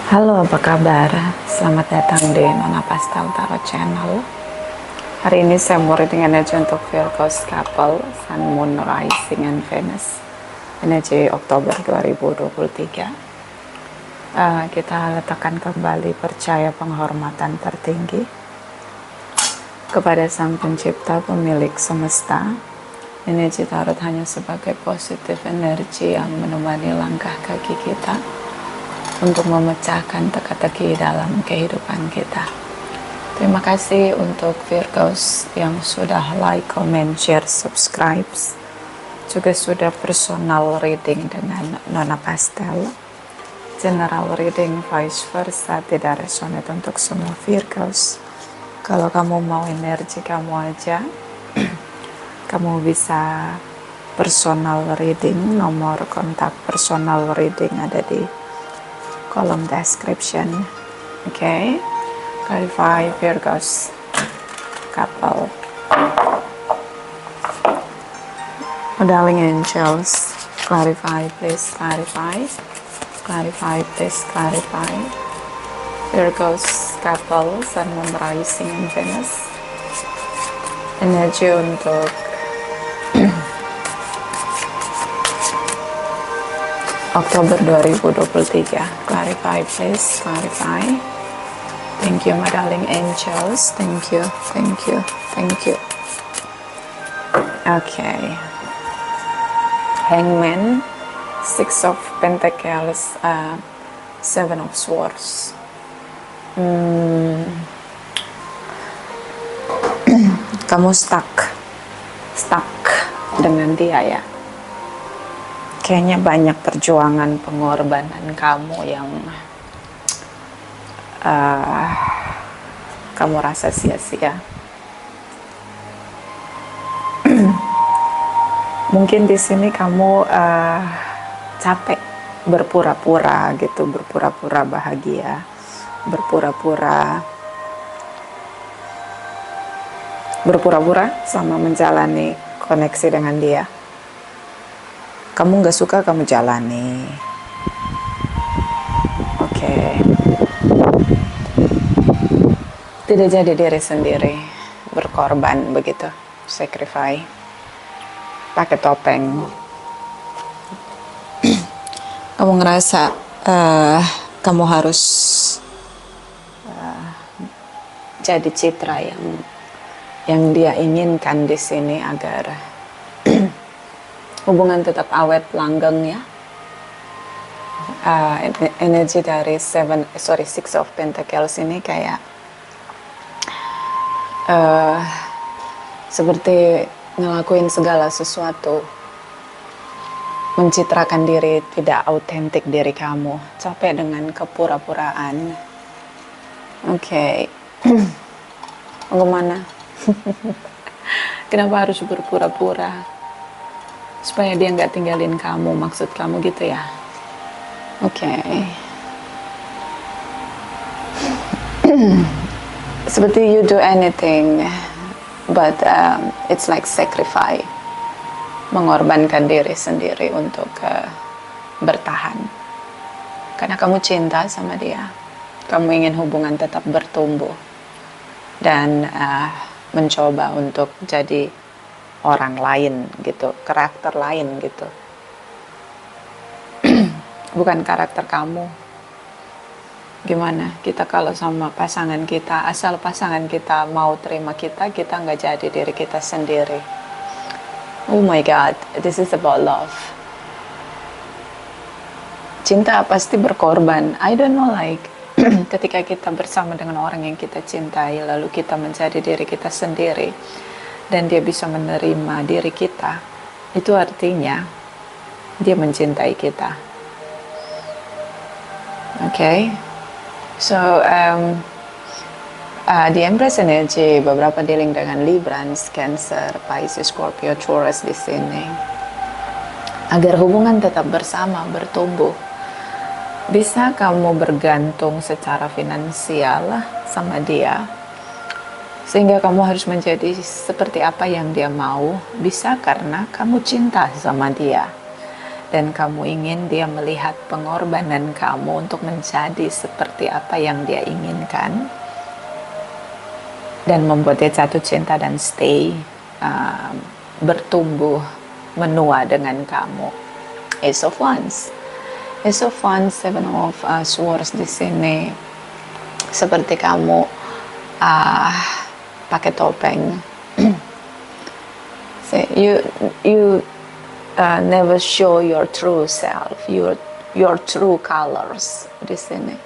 Halo, apa kabar? Selamat datang di Nona Pastel Tarot Channel. Hari ini saya mau reading energi untuk Virgo's Couple, Sun, Moon, Rising, and Venus. Energi Oktober 2023. Kita letakkan kembali percaya penghormatan tertinggi kepada Sang Pencipta, Pemilik Semesta. Energi tarot hanya sebagai positif energi yang menemani langkah kaki kita untuk memecahkan teka-teki dalam kehidupan kita. Terima kasih untuk Virgos yang sudah like, comment, share, subscribe, juga sudah personal reading dengan Nona Pastel. General reading vice versa tidak resonate untuk semua Virgos. Kalau kamu mau energi kamu aja, kamu bisa personal reading. Nomor kontak personal reading ada di kolom description. Okay, clarify Virgos couple. Oh, darling angels, clarify, please clarify. Clarify, please clarify. Virgos couple, Sun, Moon, Rising, and Venus. Energi untuk Oktober 2023. Clarify, please. Clarify. Thank you, my darling angels. Thank you. Thank you. Thank you. Okay. Hangman, Six of Pentacles, Seven of Swords. Kamu stuck dengan dia ya. Kayaknya banyak perjuangan pengorbanan kamu yang kamu rasa sia-sia. Mungkin di sini kamu capek berpura-pura gitu, berpura-pura bahagia, berpura-pura sama menjalani koneksi dengan dia. Kamu gak suka, kamu jalani. Oke. Tidak jadi diri sendiri, berkorban begitu, sacrifice, pakai topeng. Kamu ngerasa kamu harus jadi citra yang dia inginkan di sini agar hubungan tetap awet langgeng ya. Energi dari Six of Pentacles ini kayak seperti ngelakuin segala sesuatu, mencitrakan diri tidak autentik diri kamu, capek dengan kepura-puraan. Oke. Bagaimana? Kenapa harus berpura-pura? Supaya dia nggak tinggalin kamu, maksud kamu gitu ya. Oke. Seperti you do anything but it's like sacrifice, mengorbankan diri sendiri untuk bertahan karena kamu cinta sama dia, kamu ingin hubungan tetap bertumbuh dan mencoba untuk jadi orang lain gitu, karakter lain gitu. Bukan karakter kamu. Gimana kita kalau sama pasangan kita, asal pasangan kita mau terima kita nggak jadi diri kita sendiri. Oh my God, this is about love. Cinta pasti berkorban. I don't know, like ketika kita bersama dengan orang yang kita cintai, lalu kita menjadi diri kita sendiri, dan dia bisa menerima diri kita, itu artinya dia mencintai kita. Okay, so di Empress energy beberapa dealing dengan Librans, Cancer, Pisces, Scorpio, Taurus di sini. Agar hubungan tetap bersama, bertumbuh, bisa kamu bergantung secara finansial sama dia, sehingga kamu harus menjadi seperti apa yang dia mau, bisa karena kamu cinta sama dia. dan kamu ingin dia melihat pengorbanan kamu untuk menjadi seperti apa yang dia inginkan dan membuat dia jatuh cinta dan stay, bertumbuh, menua dengan kamu. Ace of Wands. Ace of Wands, Seven of Swords di sini seperti kamu pakai topeng. So, you never show your true self, your true colors di sini.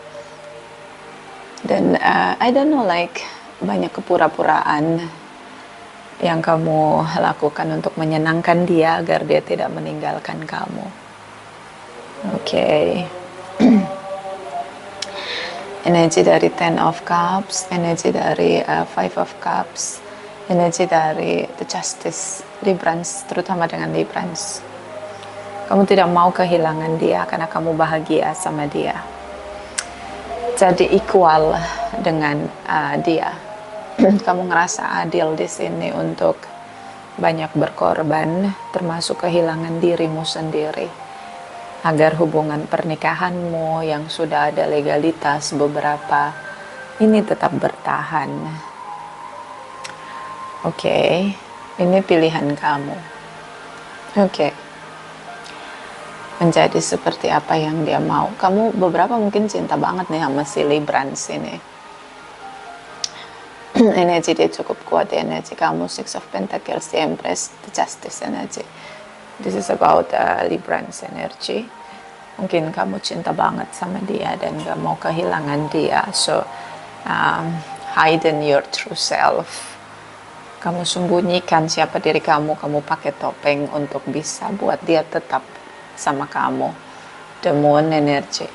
Dan I don't know, like banyak kepura-puraan yang kamu lakukan untuk menyenangkan dia agar dia tidak meninggalkan kamu. Oke. Energi dari Ten of Cups, energi dari Five of Cups, energi dari The Justice, Librans, terutama dengan Librans. Kamu tidak mau kehilangan dia karena kamu bahagia sama dia. Jadi equal dengan dia. Kamu ngerasa adil di sini untuk banyak berkorban, termasuk kehilangan dirimu sendiri, agar hubungan pernikahanmu yang sudah ada legalitas beberapa ini tetap bertahan. Oke, ini pilihan kamu. Oke. Menjadi seperti apa yang dia mau. Kamu beberapa mungkin cinta banget nih sama si Librans ini. Energi dia cukup kuat, energi kamu. Six of Pentacles, the Empress, the Justice energy. This is about Librans energy. Mungkin kamu cinta banget sama dia dan gak mau kehilangan dia. So, hidden your true self. Kamu sembunyikan siapa diri kamu. Kamu pakai topeng untuk bisa buat dia tetap sama kamu. The Moon energy.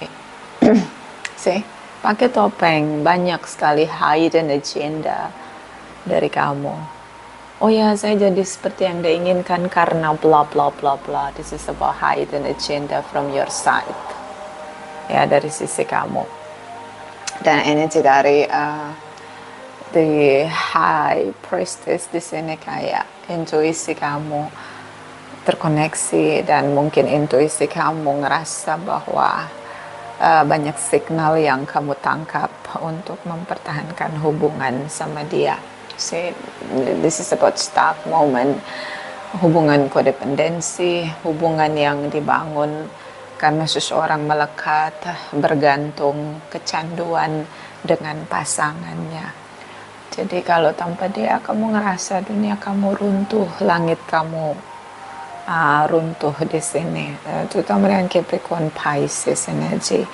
See, pakai topeng, banyak sekali hidden agenda dari kamu. Oh ya, saya jadi seperti yang diinginkan karena bla bla bla bla. This is about hidden agenda from your side. Ya, dari sisi kamu. Dan energi dari the High Priestess di sini kayak intuisi kamu terkoneksi dan mungkin intuisi kamu ngerasa bahwa banyak signal yang kamu tangkap untuk mempertahankan hubungan sama dia. See, this is about stuck moment, hubungan kodependensi, hubungan yang dibangun karena seseorang melekat, bergantung, kecanduan dengan pasangannya. Jadi kalau tanpa dia kamu ngerasa dunia kamu runtuh, langit kamu runtuh di sini, terutama dengan Capricorn Pisces energy.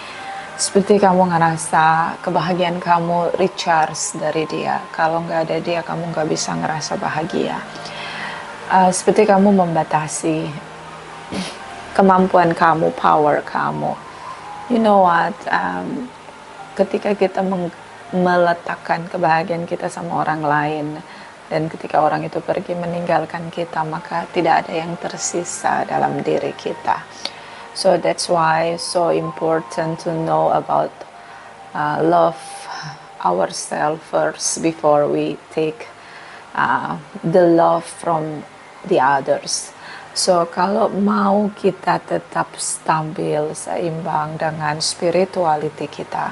Seperti kamu ngerasa kebahagiaan kamu recharge dari dia. Kalau nggak ada dia, kamu nggak bisa ngerasa bahagia. Seperti kamu membatasi kemampuan kamu, power kamu. You know what? Ketika kita meletakkan kebahagiaan kita sama orang lain, dan ketika orang itu pergi meninggalkan kita, maka tidak ada yang tersisa dalam diri kita. So that's why so important to know about love ourselves first before we take the love from the others. So kalau mau kita tetap stabil, seimbang dengan spirituality kita,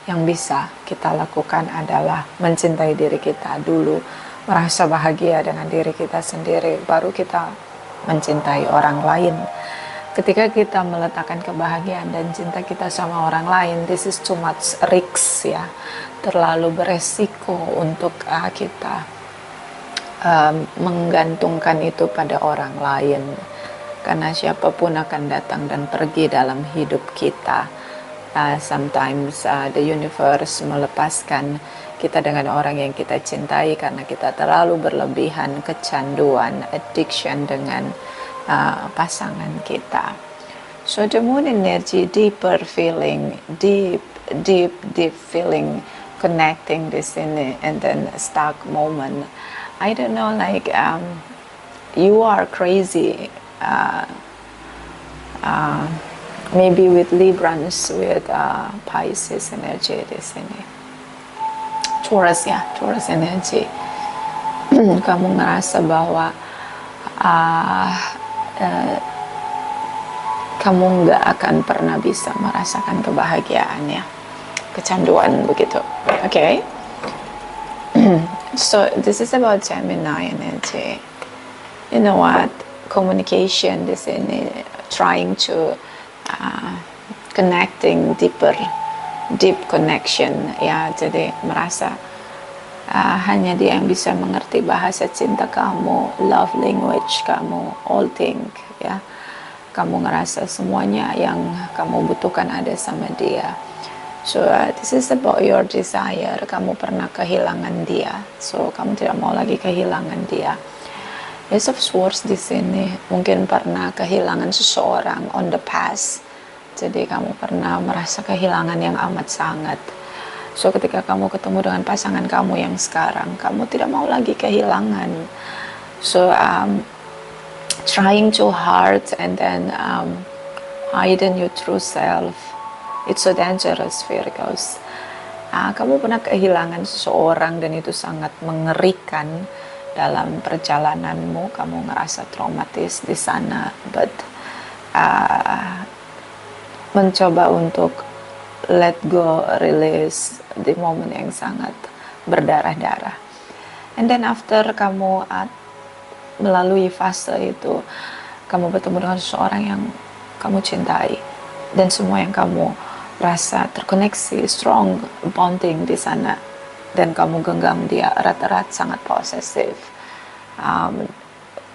yang bisa kita lakukan adalah mencintai diri kita dulu, merasa bahagia dengan diri kita sendiri, baru kita mencintai orang lain. Ketika kita meletakkan kebahagiaan dan cinta kita sama orang lain, this is too much risk ya, terlalu beresiko untuk kita menggantungkan itu pada orang lain, karena siapapun akan datang dan pergi dalam hidup kita. Sometimes the universe melepaskan kita dengan orang yang kita cintai karena kita terlalu berlebihan kecanduan, addiction dengan pasangan kita. So the Moon energy, deeper feeling, deep feeling, connecting di sini, and then stuck moment. I don't know, like you are crazy. Maybe with Librans, with Pisces energy di sini. Taurus ya, Taurus energy. Kamu ngerasa bahwa kamu nggak akan pernah bisa merasakan kebahagiaan ya. Kecanduan begitu. Okay? So this is about Gemini energy. You know what? Communication di sini, trying to connecting deep connection ya. Jadi merasa hanya dia yang bisa mengerti bahasa cinta kamu, love language kamu, all thing ya. Kamu ngerasa semuanya yang kamu butuhkan ada sama dia. So this is about your desire. Kamu pernah kehilangan dia, so kamu tidak mau lagi kehilangan dia. Ace of Swords di sini mungkin pernah kehilangan seseorang on the past. Jadi kamu pernah merasa kehilangan yang amat sangat. So ketika kamu ketemu dengan pasangan kamu yang sekarang, kamu tidak mau lagi kehilangan. So trying too hard and then hiding your true self. It's so dangerous, Virgos. Kamu pernah kehilangan seseorang dan itu sangat mengerikan dalam perjalananmu. Kamu ngerasa traumatis di sana, but mencoba untuk let go, release di momen yang sangat berdarah-darah. And then after kamu melalui fase itu, kamu bertemu dengan seseorang yang kamu cintai dan semua yang kamu rasa terkoneksi, strong bonding di sana, dan kamu genggam dia erat-erat, sangat posesif,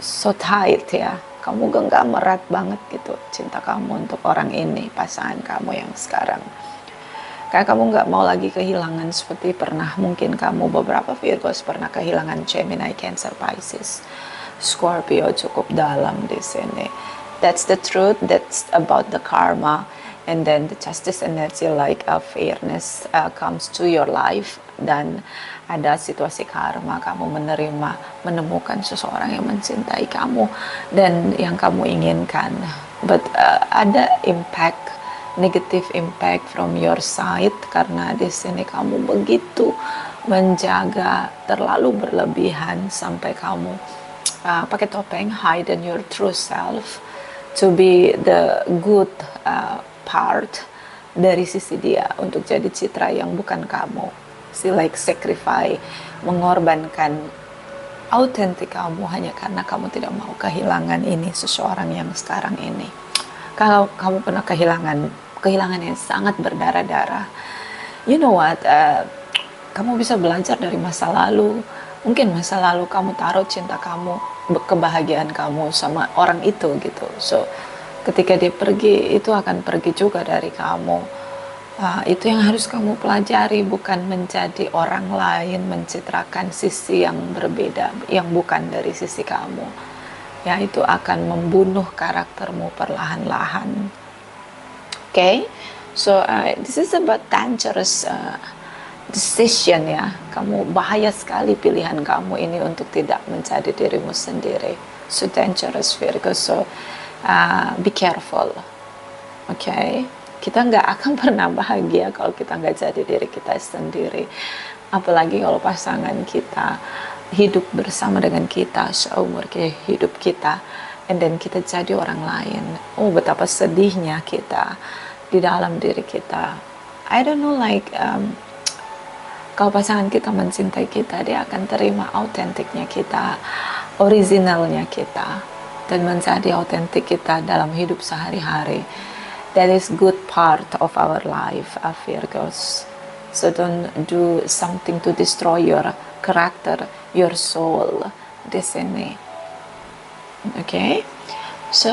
so tight ya, kamu genggam erat banget gitu cinta kamu untuk orang ini, pasangan kamu yang sekarang. Kayak kamu nggak mau lagi kehilangan seperti pernah mungkin kamu beberapa Virgos pernah kehilangan Gemini, Cancer, Pisces, Scorpio cukup dalam di sini. That's the truth. That's about the karma, and then the justice energy like a fairness comes to your life, dan ada situasi karma, kamu menemukan seseorang yang mencintai kamu dan yang kamu inginkan, but ada impact, negative impact from your side karena di sini kamu begitu menjaga terlalu berlebihan sampai kamu pakai topeng, hide your true self to be the good part dari sisi dia untuk jadi citra yang bukan kamu. See, like sacrifice, mengorbankan autentik kamu hanya karena kamu tidak mau kehilangan ini, seseorang yang sekarang ini. Kalau kamu pernah kehilangan yang sangat berdarah-darah, you know what, kamu bisa belajar dari masa lalu. Mungkin masa lalu kamu taruh cinta kamu, kebahagiaan kamu sama orang itu gitu. So ketika dia pergi, itu akan pergi juga dari kamu. Itu yang harus kamu pelajari, bukan menjadi orang lain, mencitrakan sisi yang berbeda, yang bukan dari sisi kamu. Ya, itu akan membunuh karaktermu perlahan-lahan. Okay? So this is about dangerous decision ya. Kamu bahaya sekali pilihan kamu ini untuk tidak menjadi dirimu sendiri. So dangerous, Virgo. So be careful. Okay? Kita nggak akan pernah bahagia kalau kita nggak jadi diri kita sendiri. Apalagi kalau pasangan kita hidup bersama dengan kita seumur hidup kita, and then kita jadi orang lain. Oh, betapa sedihnya kita di dalam diri kita. I don't know, like kalau pasangan kita mencintai kita, dia akan terima autentiknya kita, originalnya kita, dan menjadi autentik kita dalam hidup sehari-hari. That is good part of our life, Virgos. So don't do something to destroy your character, your soul di sini. Okay? So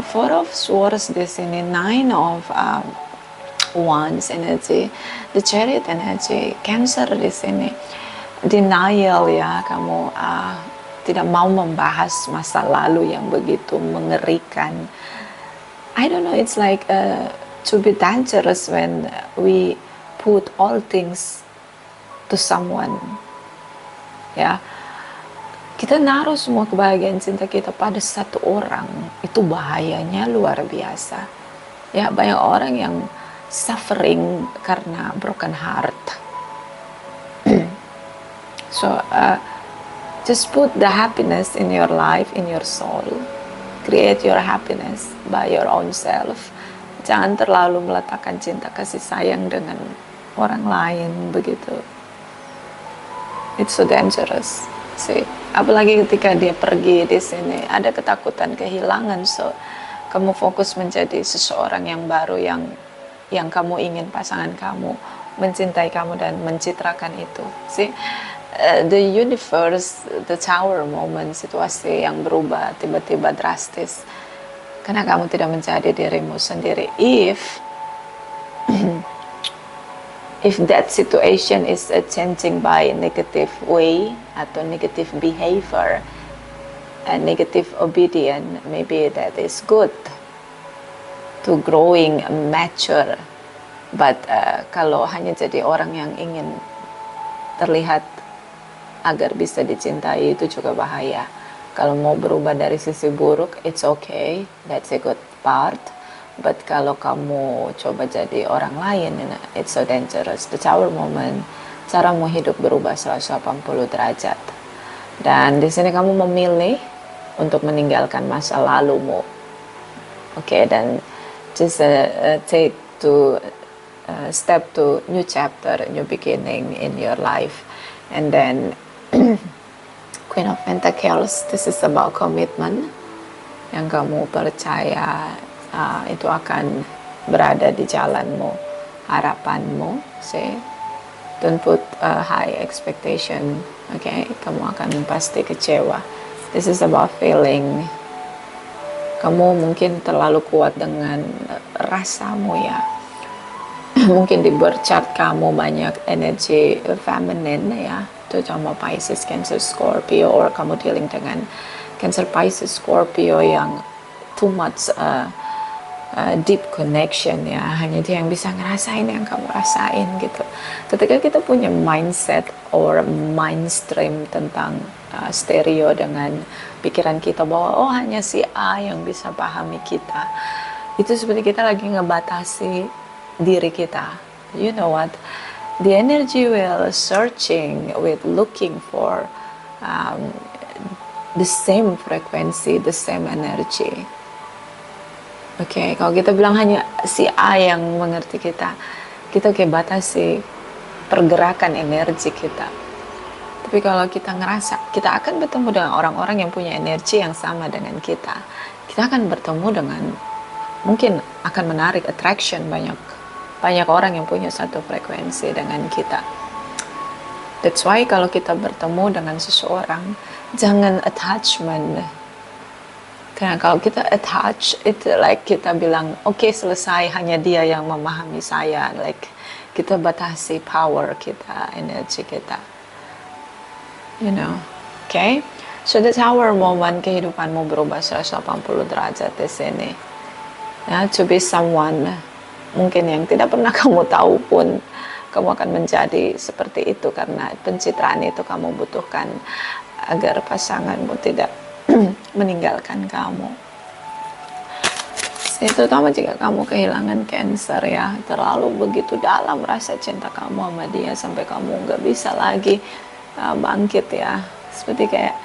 Four of Swords di sini, Nine of Wands energy, the Chariot energy, Cancer di sini, denial ya, kamu tidak mau membahas masa lalu yang begitu mengerikan. I don't know, it's like to be dangerous when we put all things to someone. Ya, kita naruh semua kebahagiaan cinta kita pada satu orang, itu bahayanya luar biasa. Ya, banyak orang yang suffering karena broken heart. So just put the happiness in your life, in your soul. Create your happiness by your own self. Jangan terlalu meletakkan cinta kasih sayang dengan orang lain begitu. It's so dangerous. See, apalagi ketika dia pergi di sini, ada ketakutan kehilangan. So, kamu fokus menjadi seseorang yang baru, yang kamu ingin pasangan kamu mencintai kamu dan mencitrakan itu. See, the universe, the tower moment, situasi yang berubah tiba-tiba drastis karena kamu tidak menjadi dirimu sendiri. If that situation is changing by negative way atau negative behavior and negative obedience, maybe that is good to growing mature. But kalau hanya jadi orang yang ingin terlihat agar bisa dicintai, itu juga bahaya. Kalau mau berubah dari sisi buruk, it's okay, that's a good part. But kalau kamu coba jadi orang lain, it's so dangerous. The tower moment, caramu hidup berubah 180 derajat. Dan di sini kamu memilih untuk meninggalkan masa lalumu. Oke, dan just take to step to new chapter, new beginning in your life. And then Queen of Pentacles, this is about commitment. Yang kamu percaya itu akan berada di jalanmu, harapanmu. See, don't put a high expectation. Okay, kamu akan pasti kecewa. This is about feeling. Kamu mungkin terlalu kuat dengan rasamu ya. Mungkin di birth chart kamu banyak energi feminine ya, terutama Pisces, Cancer, Scorpio, or kamu dealing dengan Cancer, Pisces, Scorpio yang too much deep connection ya, hanya dia yang bisa ngerasain yang kamu rasain gitu. Ketika kita punya mindset or mainstream tentang stereo dengan pikiran kita bahwa oh hanya si A yang bisa pahami kita, itu seperti kita lagi ngebatasi diri kita. You know what? The energy will searching with looking for the same frequency, the same energy. Oke, kalau kita bilang hanya si A yang mengerti kita, kita kayak batasi pergerakan energi kita. Tapi kalau kita ngerasa, kita akan bertemu dengan orang-orang yang punya energi yang sama dengan kita. Kita akan bertemu dengan, mungkin akan menarik attraction banyak orang yang punya satu frekuensi dengan kita. That's why kalau kita bertemu dengan seseorang, jangan attachment. Karena kalau kita attach, itu like kita bilang, oke, selesai, hanya dia yang memahami saya. Like kita batasi power kita, energi kita. You know, okay? So that's our moment, kehidupanmu berubah 180 derajat di sini. Ya, to be someone mungkin yang tidak pernah kamu tahu pun kamu akan menjadi seperti itu, karena pencitraan itu kamu butuhkan agar pasanganmu tidak meninggalkan kamu. Terutama jika kamu kehilangan Cancer ya, terlalu begitu dalam rasa cinta kamu sama dia sampai kamu nggak bisa lagi bangkit ya, seperti kayak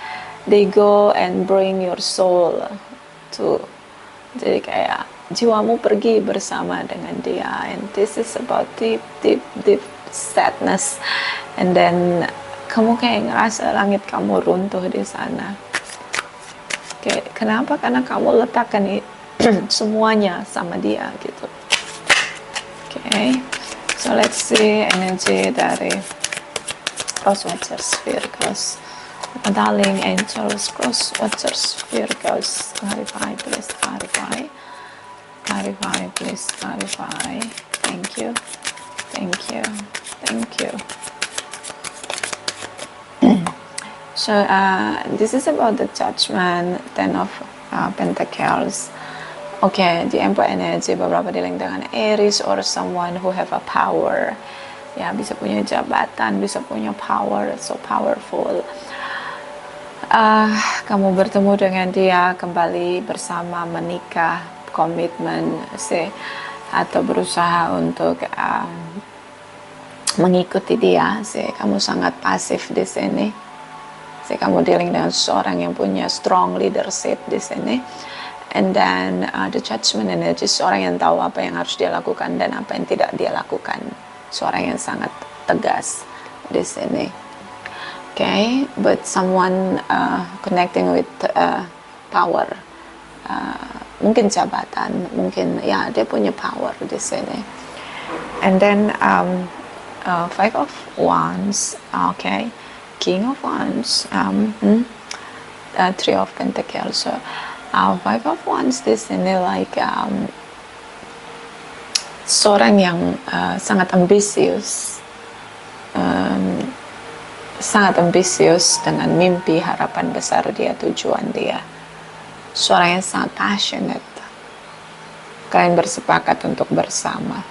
they go and bring your soul to, jadi kayak jiwamu pergi bersama dengan dia, and this is about deep sadness, and then kamu kayak ngerasa langit kamu runtuh di sana. Oke, kenapa? Karena kamu letakkan semuanya sama dia gitu. Oke, so let's see energy dari Cross Watchers Virgos. Darling angels, Cross Watchers Virgos, clarify, please clarify. Clarify, please clarify. Thank you. So this is about the Judgment, Ten of Pentacles. Okay, the Emperor energy beberapa dealing dengan Aries or someone who have a power. Ya, bisa punya jabatan, bisa punya power, so powerful. Kamu bertemu dengan dia, kembali bersama, menikah, komitmen, atau berusaha untuk mengikuti dia. Kamu sangat pasif di sini. Kamu dealing dengan seorang yang punya strong leadership di sini, And then the judgment energy, seorang yang tahu apa yang harus dia lakukan dan apa yang tidak dia lakukan. Seorang yang sangat tegas di sini. Okay, but someone connecting with power, mungkin jabatan, mungkin ya dia punya power di sini. And then Five of Wands, okay, King of Wands, Three of Pentacles. So Five of Wands di sini like seorang yang sangat ambisius, dengan mimpi, harapan besar dia, tujuan dia. Seorang yang sangat passionate. Kalian bersepakat untuk bersama.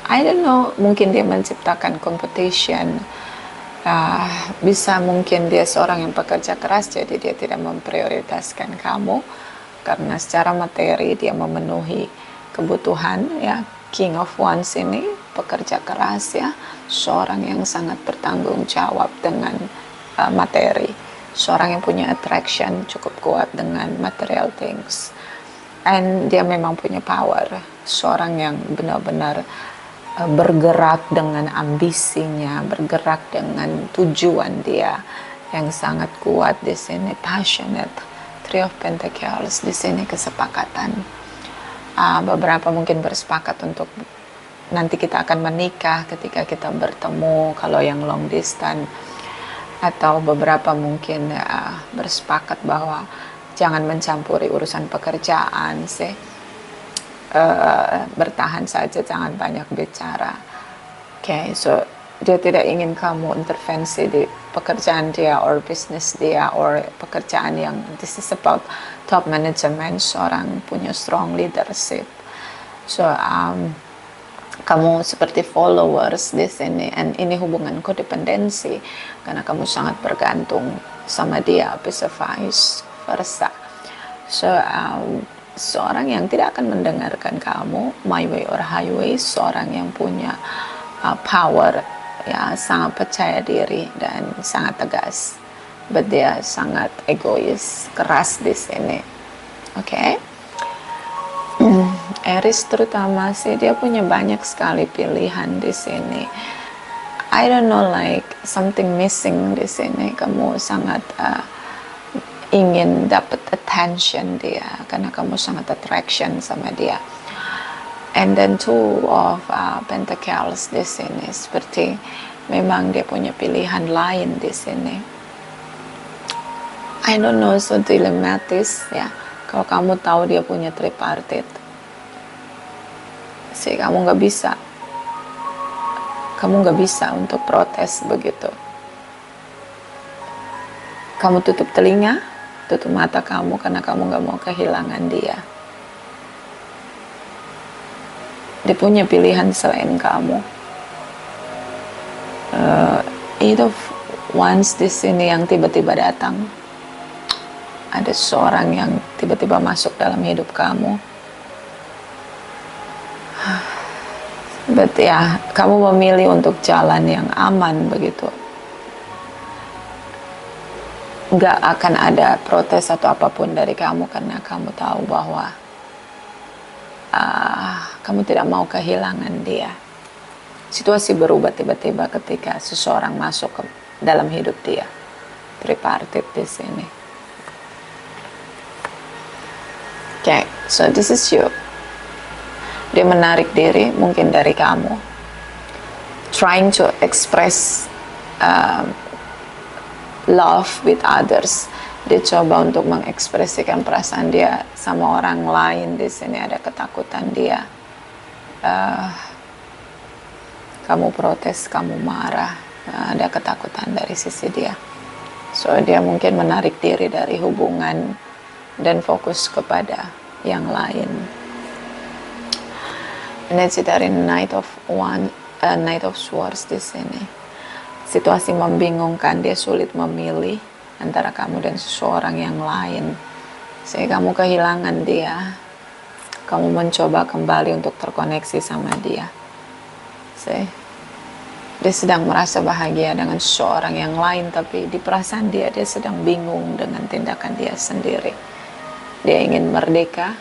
I don't know, mungkin dia menciptakan competition. Bisa mungkin dia seorang yang pekerja keras, jadi dia tidak memprioritaskan kamu karena secara materi dia memenuhi kebutuhan ya. King of Wands ini pekerja keras ya, seorang yang sangat bertanggung jawab dengan materi, seorang yang punya attraction cukup kuat dengan material things, and dia memang punya power, seorang yang benar-benar bergerak dengan ambisinya, bergerak dengan tujuan dia yang sangat kuat di sini, passionate. Three of Pentacles di sini kesepakatan. Beberapa mungkin bersepakat untuk nanti kita akan menikah ketika kita bertemu kalau yang long distance, atau beberapa mungkin bersepakat bahwa jangan mencampuri urusan pekerjaan sih. Bertahan saja, jangan banyak bicara. Okay, so dia tidak ingin kamu intervensi di pekerjaan dia or bisnis dia or pekerjaan yang, this is about top management, seorang punya strong leadership. So kamu seperti followers di sini, and ini hubungan kodependensi karena kamu sangat bergantung sama dia, vice versa. So seorang yang tidak akan mendengarkan kamu, my way or highway, seorang yang punya power ya, sangat percaya diri dan sangat tegas, but dia sangat egois, keras di sini. Okay? Aries terutama sih dia punya banyak sekali pilihan di sini. I don't know, like something missing di sini. Kamu sangat ingin dapat attention dia karena kamu sangat attraction sama dia. And then Two of Pentacles di sini, seperti memang dia punya pilihan lain di sini. I don't know, so dilematis ya. Kalau kamu tahu dia punya tripartite, sih kamu nggak bisa untuk protes begitu. Kamu tutup telinga, tutup mata kamu karena kamu nggak mau kehilangan dia. Dia punya pilihan selain kamu. Eight of Wands di sini yang tiba-tiba datang. Ada seorang yang tiba-tiba masuk dalam hidup kamu. But ya, kamu memilih untuk jalan yang aman begitu. Nggak akan ada protes atau apapun dari kamu karena kamu tahu bahwa kamu tidak mau kehilangan dia. Situasi berubah tiba-tiba ketika seseorang masuk ke dalam hidup dia. Tripartite di sini. Okay, so this is you. Dia menarik diri mungkin dari kamu. Trying to express love with others. Dia coba untuk mengekspresikan perasaan dia sama orang lain. Di sini ada ketakutan dia. Kamu protes, kamu marah, ada ketakutan dari sisi dia. So dia mungkin menarik diri dari hubungan dan fokus kepada yang lain. Energi dari Knight of Swords di sini. Situasi membingungkan, dia sulit memilih antara kamu dan seseorang yang lain. Sehingga kamu kehilangan dia. Kamu mencoba kembali untuk terkoneksi sama dia. Dia sedang merasa bahagia dengan seseorang yang lain, tapi di perasaan dia sedang bingung dengan tindakan dia sendiri. Dia ingin merdeka,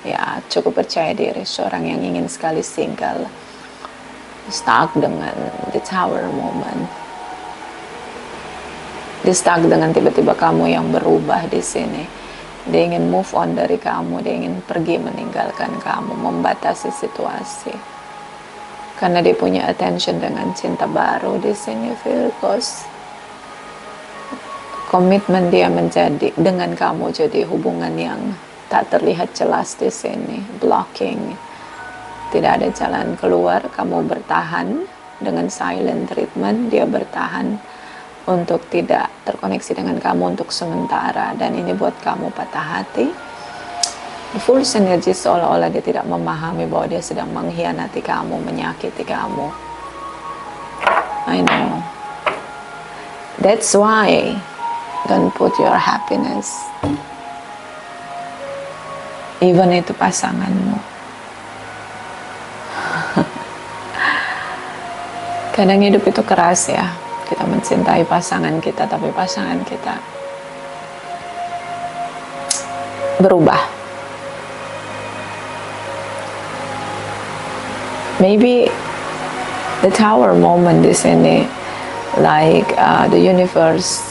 ya cukup percaya diri, seorang yang ingin sekali single, stuck dengan the tower moment. Dia stuck dengan tiba-tiba kamu yang berubah di sini. Dia ingin move on dari kamu, dia ingin pergi meninggalkan kamu, membatasi situasi. Karena dia punya attention dengan cinta baru di sini, Virgos. Komitmen dia menjadi dengan kamu jadi hubungan yang tak terlihat jelas di sini, blocking. Tidak ada jalan keluar, kamu bertahan dengan silent treatment, dia bertahan untuk tidak terkoneksi dengan kamu untuk sementara, dan ini buat kamu patah hati. Full synergy seolah-olah dia tidak memahami bahwa dia sedang mengkhianati kamu, menyakiti kamu. I know. That's why don't put your happiness, even itu pasanganmu. Kadang hidup itu keras ya. Kita mencintai pasangan kita, tapi pasangan kita berubah. Maybe the tower moment di sini, like the universe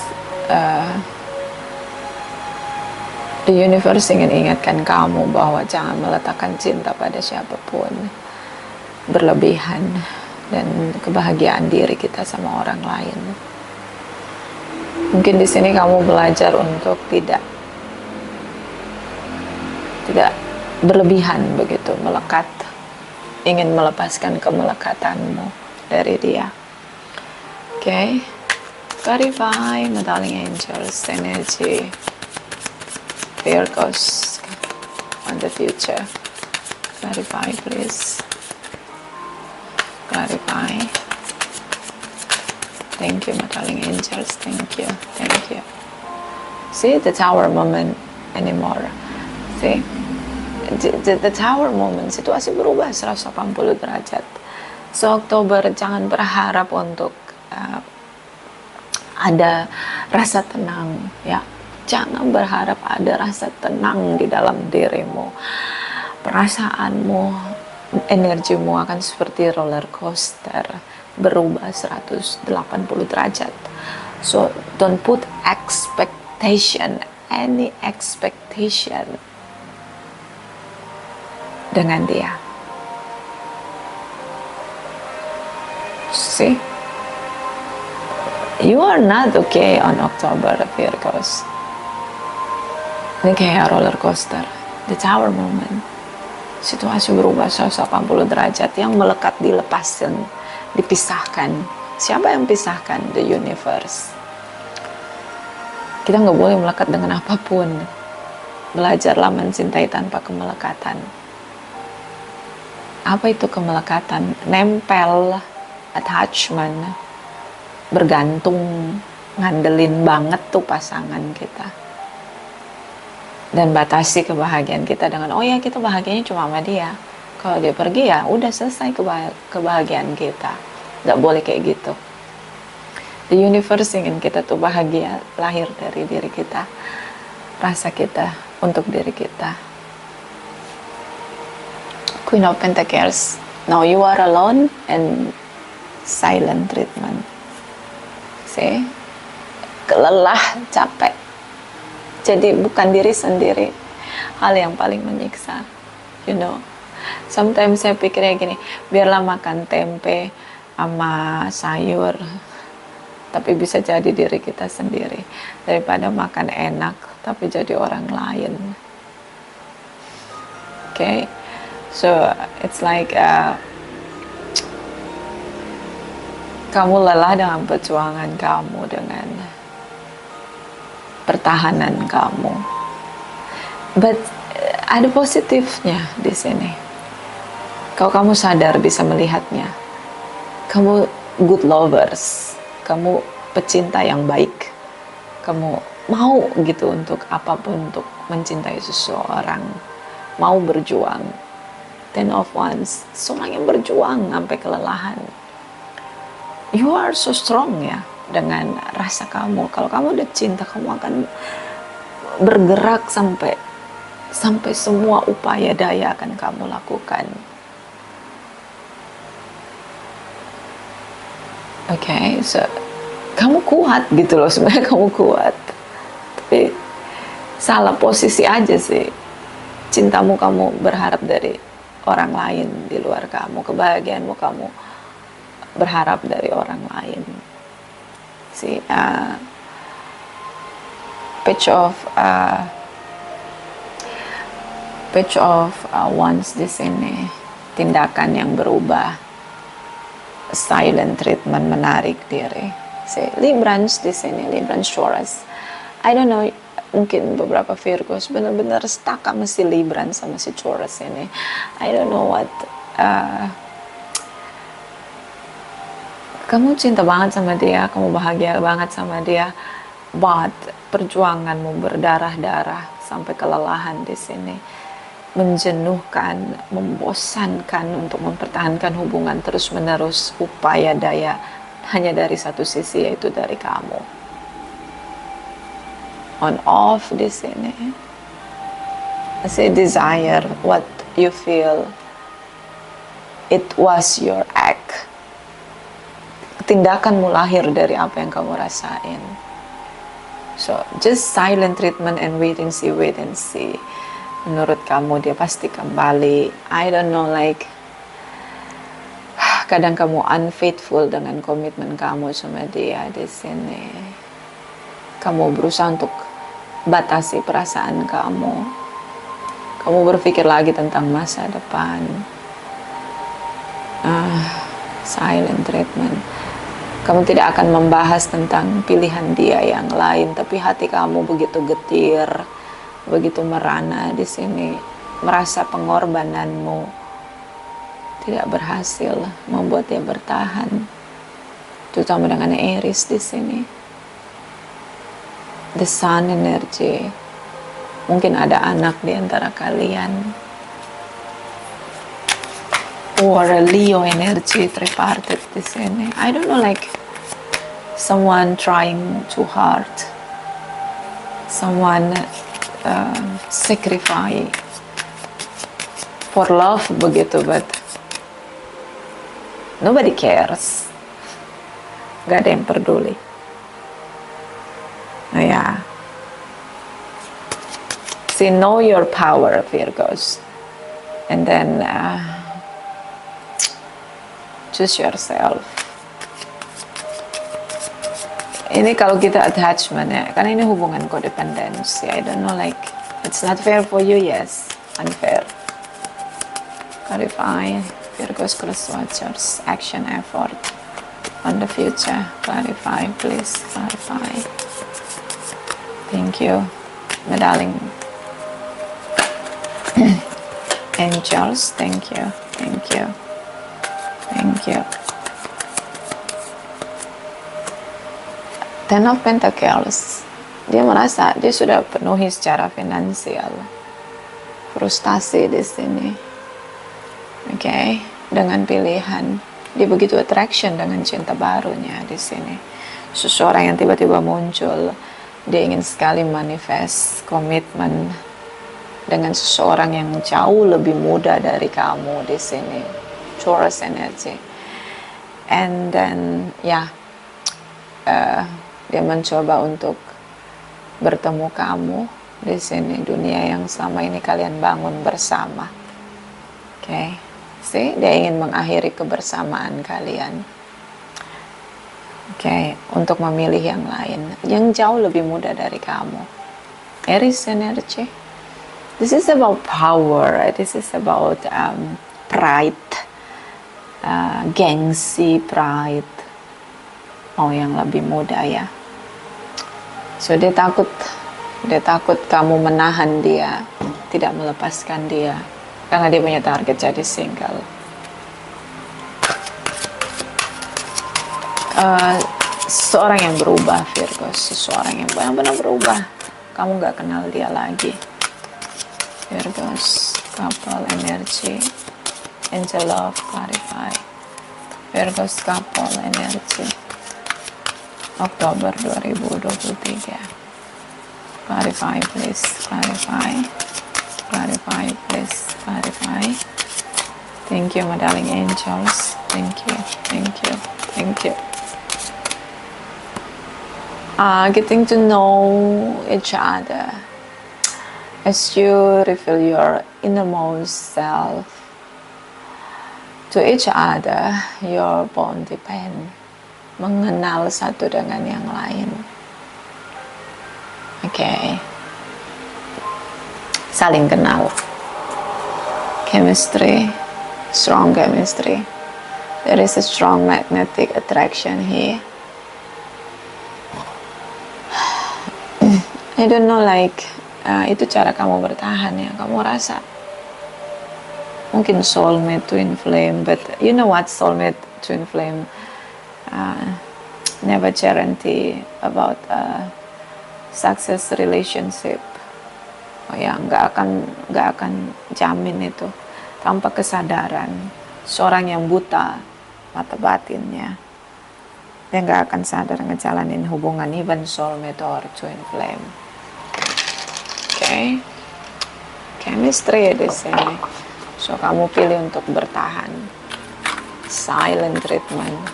ingin ingatkan kamu bahwa jangan meletakkan cinta pada siapapun berlebihan, dan kebahagiaan diri kita sama orang lain. Mungkin di sini kamu belajar untuk tidak berlebihan begitu, melekat, ingin melepaskan kemelekatanmu dari dia. Okay, clarify, my darling angels, energy, Virgos on the future. Clarify, please. Clarify. Thank you, my darling angels. Thank you. Thank you. See the tower moment anymore. See? The tower moment, situasi berubah 180 derajat. So Oktober, jangan berharap untuk ada rasa tenang, ya. Jangan berharap ada rasa tenang di dalam dirimu. Perasaanmu, energimu akan seperti roller coaster, berubah 180 derajat. So don't put expectation, any expectation dengan dia. See, you are not okay on October, Virgos. Ini kayak roller coaster, the tower moment. Situasi berubah 180 derajat, yang melekat dilepaskan, dipisahkan. Siapa yang pisahkan? The universe. Kita nggak boleh melekat dengan apapun. Belajarlah mencintai tanpa kemelekatan. Apa itu kemelekatan? Nempel, attachment, bergantung, ngandelin banget tuh pasangan kita. Dan batasi kebahagiaan kita dengan, oh ya kita bahagianya cuma sama dia. Kalau dia pergi ya udah selesai kebahagiaan kita. Gak boleh kayak gitu. The universe ingin kita tuh bahagia, lahir dari diri kita, rasa kita untuk diri kita. Queen of Pentacles. Now you are alone and silent treatment. See? Lelah, capek. Jadi bukan diri sendiri hal yang paling menyiksa. You know. Sometimes saya pikirnya gini, biarlah makan tempe sama sayur, tapi bisa jadi diri kita sendiri, daripada makan enak tapi jadi orang lain. Okay, so it's like kamu lelah dengan perjuangan kamu, dengan pertahanan kamu, but ada positifnya di sini. Kalau kamu sadar bisa melihatnya, kamu good lovers, kamu pecinta yang baik, kamu mau gitu untuk apapun, untuk mencintai seseorang, mau berjuang. Ten of Wands, seorang yang berjuang sampai kelelahan. you are so strong ya dengan rasa kamu. Kalau kamu udah cinta, kamu akan bergerak sampai semua upaya daya akan kamu lakukan. Oke, so kamu kuat gitu loh, sebenarnya kamu kuat. Tapi salah posisi aja sih. Cintamu kamu berharap dari orang lain di luar kamu, kebahagiaanmu kamu berharap dari orang lain. See, page of wands di sini, tindakan yang berubah, silent treatment, menarik diri. See, Librans di sini, Librans Taurus. I don't know, mungkin beberapa Virgos benar-benar stuck sama si Libran sama si Taurus ini. I don't know what. Kamu cinta banget sama dia, kamu bahagia banget sama dia, but perjuanganmu berdarah-darah sampai kelelahan di sini, menjenuhkan, membosankan untuk mempertahankan hubungan terus-menerus, upaya daya hanya dari satu sisi, yaitu dari kamu. On off di sini, say desire what you feel, it was your act. Tindakanmu lahir dari apa yang kamu rasain. So just silent treatment and wait and see. Menurut kamu dia pasti kembali. I don't know, like kadang kamu unfaithful dengan komitmen kamu sama dia di sini. Kamu berusaha untuk batasi perasaan kamu. Kamu berpikir lagi tentang masa depan. Silent treatment. Kamu tidak akan membahas tentang pilihan dia yang lain, tapi hati kamu begitu getir, begitu merana di sini, merasa pengorbananmu tidak berhasil membuat dia bertahan, terutama dengan Aries di sini. The Sun energy, mungkin ada anak di antara kalian, or a Leo energy tripartite di sini. I don't know, like someone trying too hard, someone sacrifice for love begitu, but nobody cares. Gak ada yang peduli. Oh ya, see, know your power, Virgos, and then choose yourself. Ini kalau kita attachment ya, karena ini hubungan codependency. I don't know, like it's not fair for you, yes, unfair. Clarify, Virgos cross watchers, action effort on the future. Clarify, please clarify. Thank you, my darling. Angels, thank you, thank you, thank you. Ten of Pentacles, dia merasa dia sudah penuhi secara finansial, frustasi di sini. Oke, dengan pilihan, dia begitu attraction dengan cinta barunya di sini. Seseorang yang tiba-tiba muncul, dia ingin sekali manifest komitmen dengan seseorang yang jauh lebih muda dari kamu di sini. Taurus energy, and then dia mencoba untuk bertemu kamu di sini, dunia yang selama ini kalian bangun bersama. Oke, see, dia ingin mengakhiri kebersamaan kalian. Oke, untuk memilih yang lain yang jauh lebih muda dari kamu. Aries energy. This is about power. This is about pride, gengsi, pride. Mau yang lebih muda ya. So dia takut kamu menahan dia, tidak melepaskan dia, karena dia punya target jadi single. Seseorang yang berubah, Virgo, seseorang yang benar-benar berubah. Kamu gak kenal dia lagi. Virgos, couple energy, angel love, clarify. Virgo couple energi Oktober 2023. Clarify please, clarify please, clarify. Thank you my darling angels, thank you. Getting to know each other as you reveal your innermost self to each other, your bond depend. Mengenal satu dengan yang lain. Okay. Saling kenal. Chemistry, strong chemistry. There is a strong magnetic attraction here. I don't know, like itu cara kamu bertahan ya. Kamu rasa mungkin soulmate twin flame, but you know what, soulmate twin flame never guarantee about success relationship. Oh ya, nggak akan jamin itu tanpa kesadaran. Seorang yang buta mata batinnya, dia nggak akan sadar ngejalanin hubungan even soulmate or twin flame. Okay, chemistry di sini. So kamu pilih untuk bertahan. Silent treatment.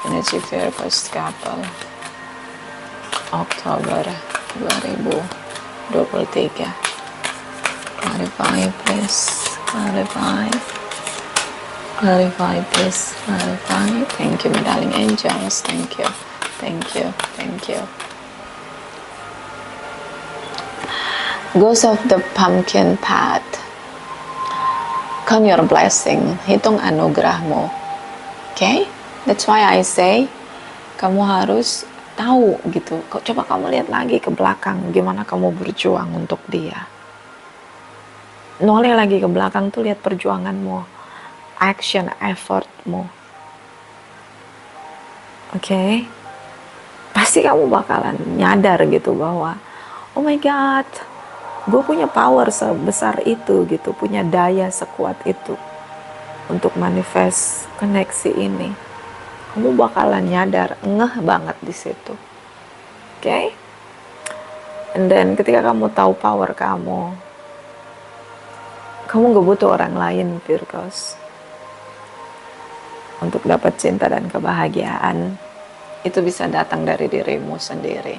Energy Virgo couple. Oktober 2023. Clarify please, clarify please, clarify. Thank you my darling angels, thank you. Ghost of the pumpkin path. Count your blessing, hitung anugerahmu. Okay, that's why I say kamu harus tahu gitu. Coba kamu lihat lagi ke belakang gimana kamu berjuang untuk dia. Noleh lagi ke belakang tuh, lihat perjuanganmu, action, effortmu. Okay, pasti kamu bakalan nyadar gitu bahwa oh my god, gue punya power sebesar itu gitu, punya daya sekuat itu untuk manifest koneksi ini. Kamu bakalan nyadar, ngeh banget di situ. Okay? And then ketika kamu tahu power kamu gak butuh orang lain, Virgos, untuk dapat cinta dan kebahagiaan. Itu bisa datang dari dirimu sendiri.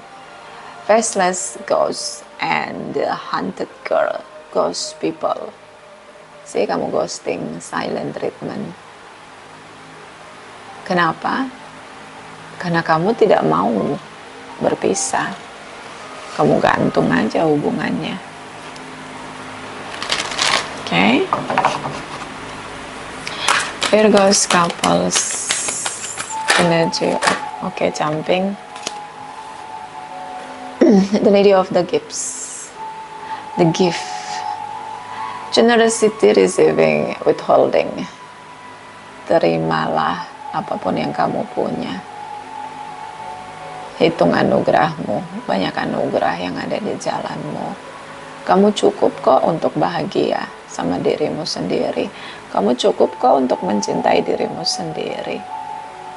Faceless ghost and the hunted girl, ghost people. See, kamu ghosting, silent treatment. Kenapa? Karena kamu tidak mau berpisah. Kamu gantung aja hubungannya. Okay? Virgos couples energy. Okay, jumping. The Lady of the Gifts. The gift. Generosity, receiving, withholding. Terimalah apapun yang kamu punya. Hitung anugerahmu. Banyak anugerah yang ada di jalanmu. Kamu cukup kok untuk bahagia sama dirimu sendiri. Kamu cukup kok untuk mencintai dirimu sendiri.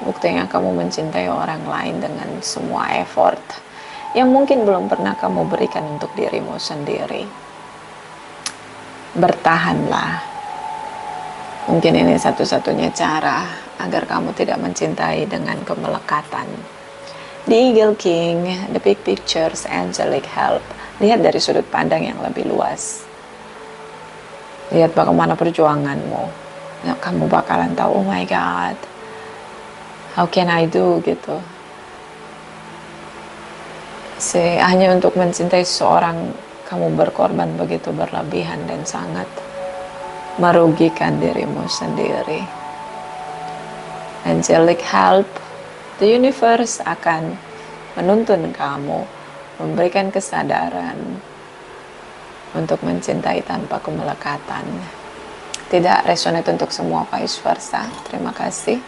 Buktinya kamu mencintai orang lain dengan semua effort yang mungkin belum pernah kamu berikan untuk dirimu sendiri. Bertahanlah. Mungkin ini satu-satunya cara agar kamu tidak mencintai dengan kemelekatan. The Eagle King, the big pictures, angelic help. Lihat dari sudut pandang yang lebih luas. Lihat bagaimana perjuanganmu. Ya, kamu bakalan tahu, oh my god, how can I do gitu. Hanya untuk mencintai seseorang, kamu berkorban begitu berlebihan dan sangat merugikan dirimu sendiri. Angelic help, the universe akan menuntun kamu, memberikan kesadaran untuk mencintai tanpa kemelekatan. Tidak resonate untuk semua, vice versa. Terima kasih.